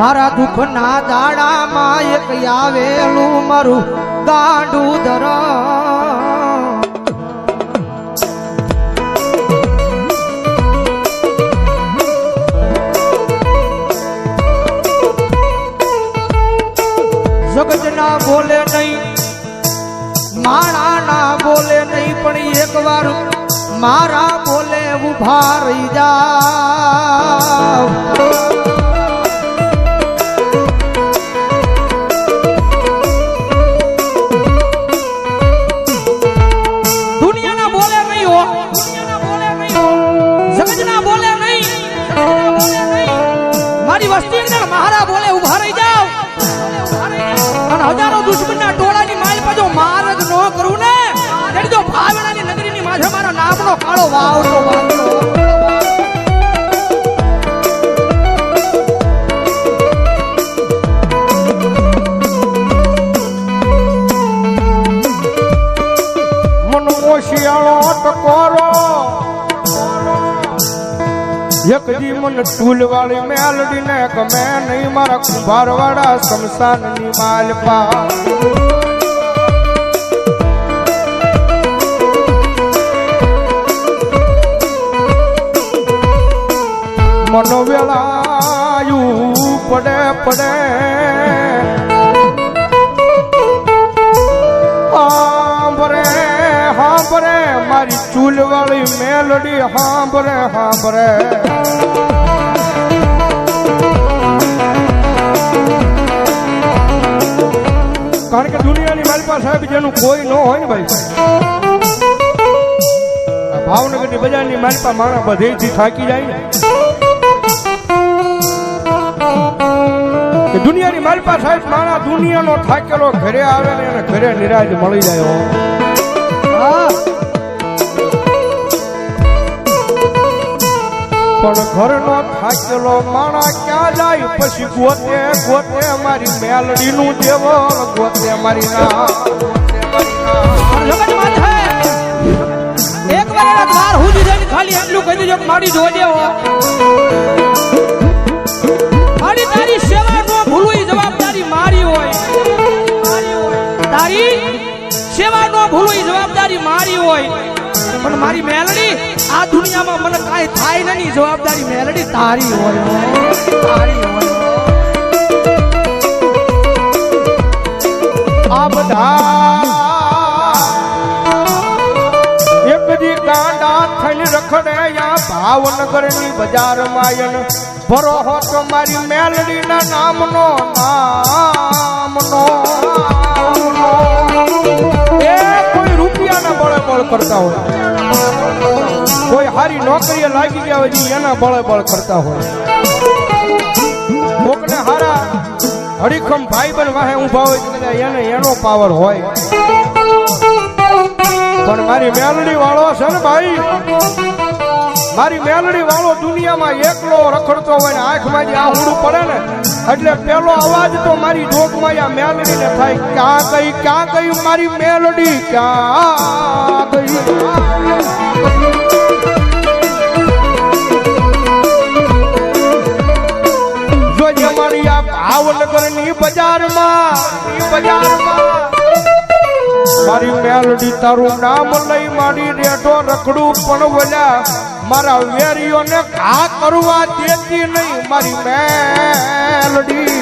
મારા દુઃખ ના દાડામાં એક આવેલું મારું ગાંડું ધરા જગત ના બોલે નહીં, માણા ના બોલે નહીં, પણ એક વાર મારા બોલે ઉભા રહી જાવ. દુનિયાના બોલે નહીં હો, જગત ના બોલે નહીં, મારી વસ્તી ના મારા બોલે ઉભા રહી જાવ. અને હજારો દુશ્મનના ટોળાની માલ પાછો માર્ગ ન કરું ને તેની જો ભાવનાની નગરીની માથે મારા નામનો કાળો વાવતો વાવતો મનો શિયાળો ટકોરો એક દી મન ટૂલ વાળી મેલડી ને ગમે નહીં મારા કુંભાર વાળા શમશાન ની માલપા. મનો વેળાયું પડે પડે હાંભરે હાંભરે મારી ચૂલ વાળી મેલડી હાંભરે હાંભરે. કારણ કે દુનિયાની માલપા સાહેબ જેનું કોઈ ન હોય ને ભાઈ, ભાવનગરની બજારની માલપા માણસ બધેથી થાકી જાય ને. દુનિયાની માલપા સાહેબ માણા દુનિયાનો થાકેલો ઘરે આવે ને એને ઘરે નિરાજ મળી જાય. પણ ઘરનો થાકેલો માણા ક્યાં જાય પછી ગોતે ગોતે મારી મેલડી નું દેવળ ગોતે મારી ના. એક વાર દ્વાર હુજી જઈને ખાલી એટલું કહી દેજો કે મારી જોજે હો, મારી તારી સેવા નો ભૂલવું એ જવાબદારી મારી હોય, તારી સેવા નો ભૂલવું એ જવાબદારી મારી હોય. પણ મારી મેલડી આ દુનિયામાં મને કાઈ થાય નહીં, જવાબદારી મેલડી તારી હોય, તારી હોય. આ બધા એક દી કાંડા થઈને રખડે યા ભાવનગર ની બજાર માયન ભરો હો તો મારી મેલડી ના નામનો એ કોઈ રૂપિયાના બળે બળ કરતા હોય, કોઈ હારી નોકરીએ લાગી ગયા હોય એના બળે બળ કરતા હોય, કોકને હારા હડીખમ ભાઈ બન વાહે ઊભા હોય એને એનો પાવર હોય. પણ મારી મેલડી વાળો છે ને ભાઈ, મારી મેલડી વાળો દુનિયામાં એકલો રખડતો હોય ને આંખમાં જે આહુડું પડે ને એટલે પેલો અવાજ તો મારી જોગમાં આ મેલડી ને થાય, ક્યાં ગઈ મારી મેલડી, ક્યાં ગઈ. જોજે મારી આ ભાવનગર ની બજારમાં મારી મેલડી તારું નામ લઈ મારી રેઢો રખડું પણ વલ્યા મારા વેરીઓને ઘા કરવા દેતી નહીં મારી મેલડી.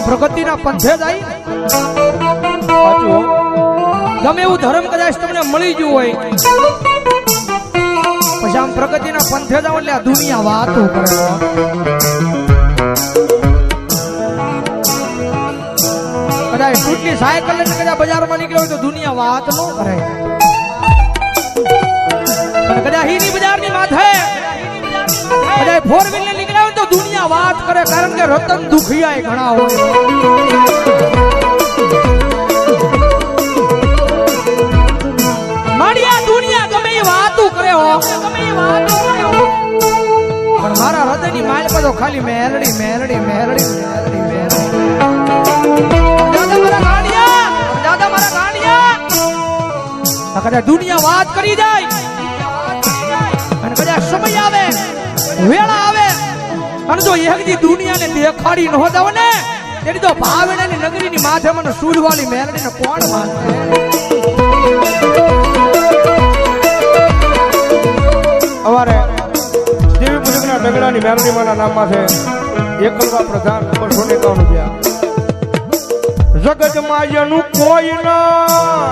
પ્રગતિના પંથે જાય ગમે એવું ધર્મ કદાચ તમને મળી ગયું હોય પછી આમ પ્રગતિના પંથે જાવ એટલે આ દુનિયા વાતો કરે. કદાચ ટૂટની સાયકલ લઈને કદાચ બજારમાં નીકળ્યો હોય તો દુનિયા વાત ન કરે, પણ કદાચ હીની બજારની માથે કદાચ ફોર વ્હીલર નીકળ્યા હોય તો દુનિયા વાત કરે, કારણ કે રતન દુખિયા ઘણા હોય. કદાચ દુનિયા વાત કરી જાય અને કદાચ સમય આવે વેળા આવે અને જો એકદી દુનિયાને દેખાડી ન દો ને તેની તો ભાવનાની નગરીની માથે મને સૂરવાળી મેલડીને કોણ માનશે અમારે દેવી મુજબના ડગડાની મેલડીમાંના નામમાં છે એકલવા પ્રધાન નંબર 151 જગતમાં એનું કોઈ ના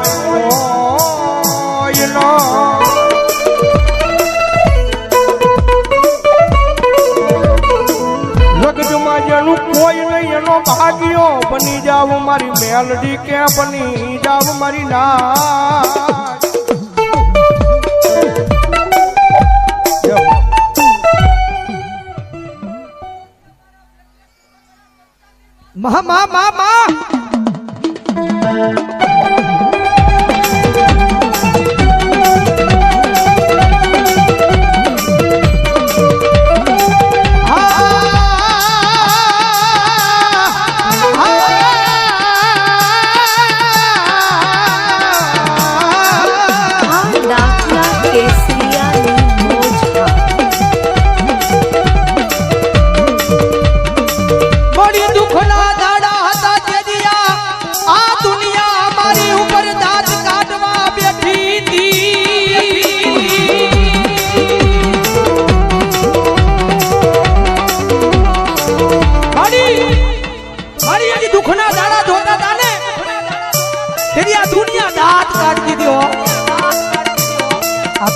જગતમાં જેનું કોઈ નહીં એનો ભાગ્યો બની જાવ મારી મેલડી કે બની જાવ મારી ના મા મા મા મા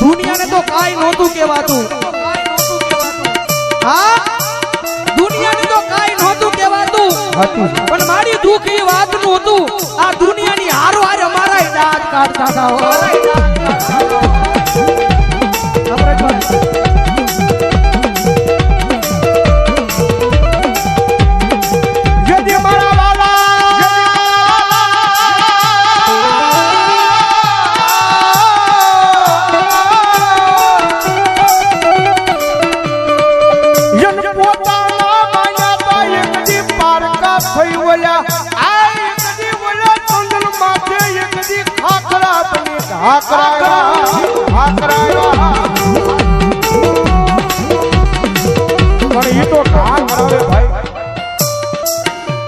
દુનિયાને તો કાઈ નહોતું કહેવાતું હા દુનિયાને તો કાઈ નહોતું કહેવાતું પણ મારી દુઃખની વાતનું હતું આ દુનિયાની હારો હારે અમારા દાંત કાઢતા હતા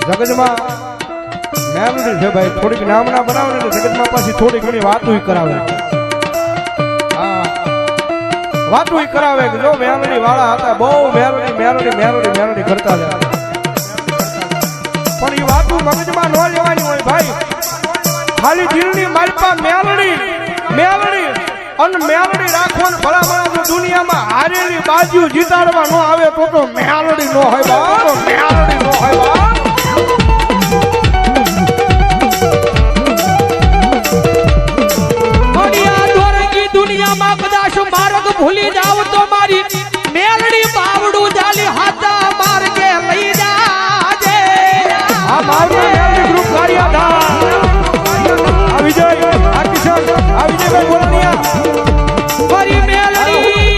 જગતમાં મેલડી છે ભાઈ થોડીક નામના બનાવે ને જગતમાં પાછી થોડી ઘણી વાતો કરાવે હા વાતો કરાવે કે જો મેલડી વાળા હતા બહુ મેલડી મેલડી મેલડી મેલડી કરતા હતા પણ એ વાતો મગજમાં ન લેવાની હોય ભાઈ ખાલી દિલની માલપા મેલડી મેલડી અને મેલડી રાખવાનું ભલામણ જો દુનિયામાં હારેલી બાજુ જીતાડવા ન આવે તો મેલડી ન હોય બા તો મેલડી ન હોય બા દુનિયામાં કદાચ માર્ગ ભૂલી જાવ તો મારી મેલડી બાવડું જાલી હાથા માર્ગે લઈ જાજે આ મારું મેલડી ગ્રુપ કાર્યધા આ વિજય આ કિશન આ વિજયભાઈ બોલાનિયા મારી મેલડી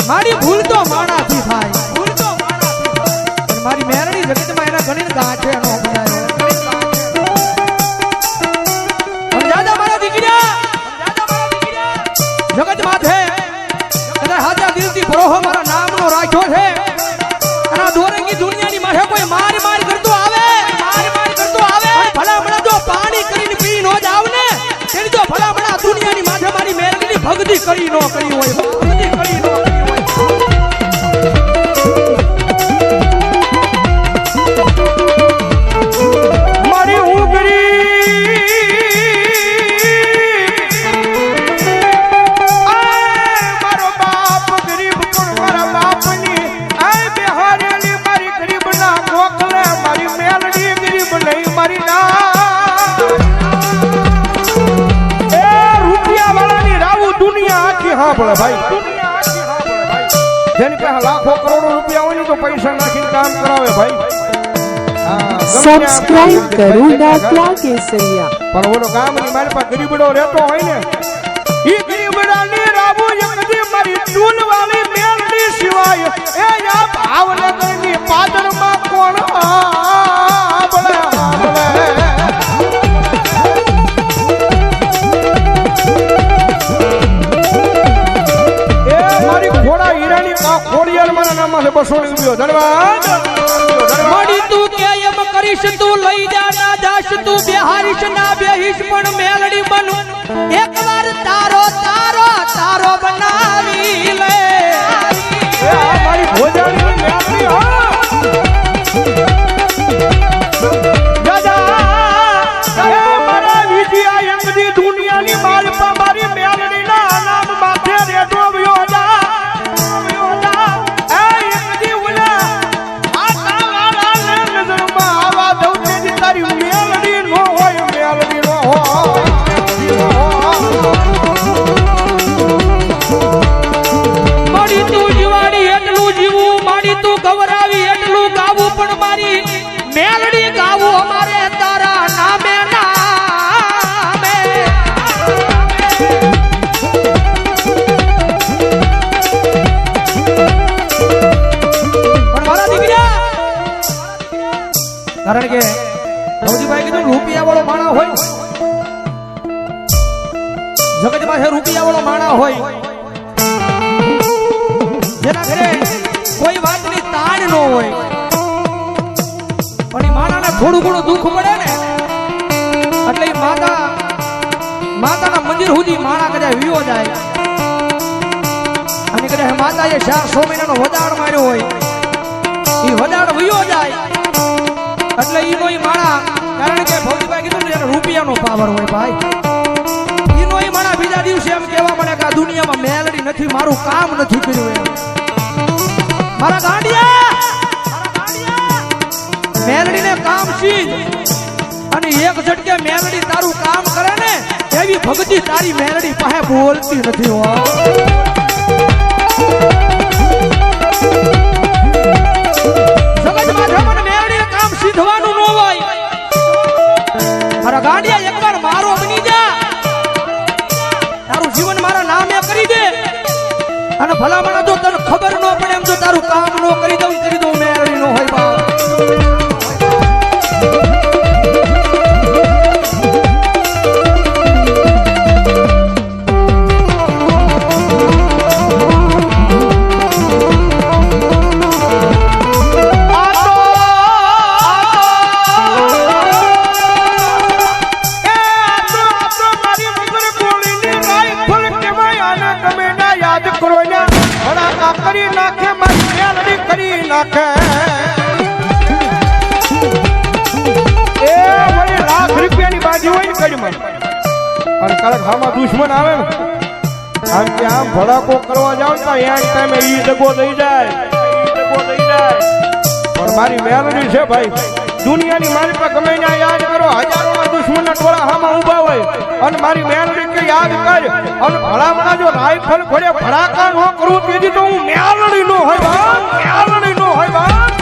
મારી ભૂલ તો માણાથી થાય ભૂલ તો માણાથી થાય મારી મેરડી જગતમાં એના ઘણી ગાંઠ છે એનો દાદા મારા દીકરા જગત માથે કદાચ હાજા દિલથી ભરોહો મારા નામનો રાખ્યો છે અને આ દોરંગી દુનિયાની માથે કોઈ માર કરતો આવે ભલા જો પાણી કરીને પી નો જાવ ને તેની તો ભલા દુનિયાની માથે મારી મેરડીની ભક્તિ કરી નો કરી હોય ભક્તિ કરી નો મારી ઉગરી મારો બાપ ગરીબ પણ મારા બાપની આય બિહારેલી મારી ગરીબ ના મોકલે મારી મેલડી ગરીબ નહીં મારી ના એ રૂપિયા વાળાની રાવું દુનિયા આખી હા ભલે ભાઈ જેની પાસે લાખો કરોડો રૂપિયા હોય ને તો પૈસા નાખીને કામ કરાવે ભાઈ હા સબસ્ક્રાઇબ કરો દાખલા કેસરિયા. પણ ઓલો ગામની મારી પાસે ગરીબડો રહેતો હોય ને ઈ ગરીબડાની રાબુ એકદી મારી ટૂલવાળી મેલડી સિવાય એ આ ભાવનગરની પાદરમાં કોણ આંબળે એ મારી ઘોડા હીરાની ખોડિયાર મારા નામમાં 200 રૂપિયો ધન્યવાદ. મળી તું કે એમ કરીશ તું લઈ જા ના જાશ તું બેહારીશ ના બેહીશ પણ મેલડી બનું એકવાર તારો તારો તારો બનાવી લે. એ આ મારી ભોજાની મેલડી હો દાદા એ મારા વિજયા એમની દુનિયાની માલ પર મારી મેલડીના નામ માથે રેડો વ્યો જા એ એમની ઉલા આ તારા નજરમાં આવા દઉં તેની તારી મેલડી નો હોય મેલડી નો મળી તું જીવાડી એટલું જીવું માડી તું ગવરાવી એટલું ગાવું પણ મારી મેલડી ગાવું અમારે તારા નામે નામે. પણ મારા દીકરા કારણ કે ભૌજીભાઈ કીધું રૂપિયા વાળો માણા હોય જગત પાસે રૂપિયા વાળો માણા હોય જેના ઘરે કોઈ વાતની તાણ ન હોય પણ એ માણાને થોડું ઘણું દુઃખ પડે ને એટલે એ માતાના મંદિર સુધી માણા કદાચ વિયો જાય અને કદાચ માતાએ 400 મહિનાનો વદાડ માર્યો હોય એ વદાડ વિયો જાય એટલે ઈનો ઈ માણા કારણ કે ભૌજીભાઈ કીધું ને એને રૂપિયાનો પાવર હોય ભાઈ ઈનો ઈ માણા બીજા દિવસે એમ કહેવા મળે કે આ દુનિયામાં મેલડી નથી મારું કામ નથી કર્યું એમ. મારા ગાંડિયા મેલડીને કામ સીધ અને એક ઝટકે મેલડી તારું કામ કરે ને એવી ભક્તિ તારી મેલડી પાસે બોલતી નથી હો. જગત માથે મને મેલડીને કામ સીધવાનું ન હોય. મારા ગાંડિયા એકવાર મારો બની જા તારું જીવન મારા નામે કરી દે અને ભલામણ જો તને ખબર ન પડે એમ જો તારું કામ ન કરી દઉં મેળવી ન હોય બાપ. કરી નાખે મારી મેલડી કરી નાખે એ વળી લાખ રૂપિયાની બાજી હોય ને કડીમાં અને કડક હામાં દુશ્મન આવે ને આમ કે આમ ભડાકો કરવા જાવ ને ત્યાં ટાઈમે ઈ દગો દઈ જાય પણ મારી મેલડી છે ભાઈ દુનિયાની મારી પર ગમે ત્યાં યાદ કરો હજારોમાં દુશ્મનના ટોળા હામાં ઊભા હોય અને મારી મેલડી કે યાદ કર અને ભલામણા જો રાઈફલ ઘોડે ભડાકા ન કરું તેથી તો હું મેલડી નો હોય બા મેલડી નો હોય બા.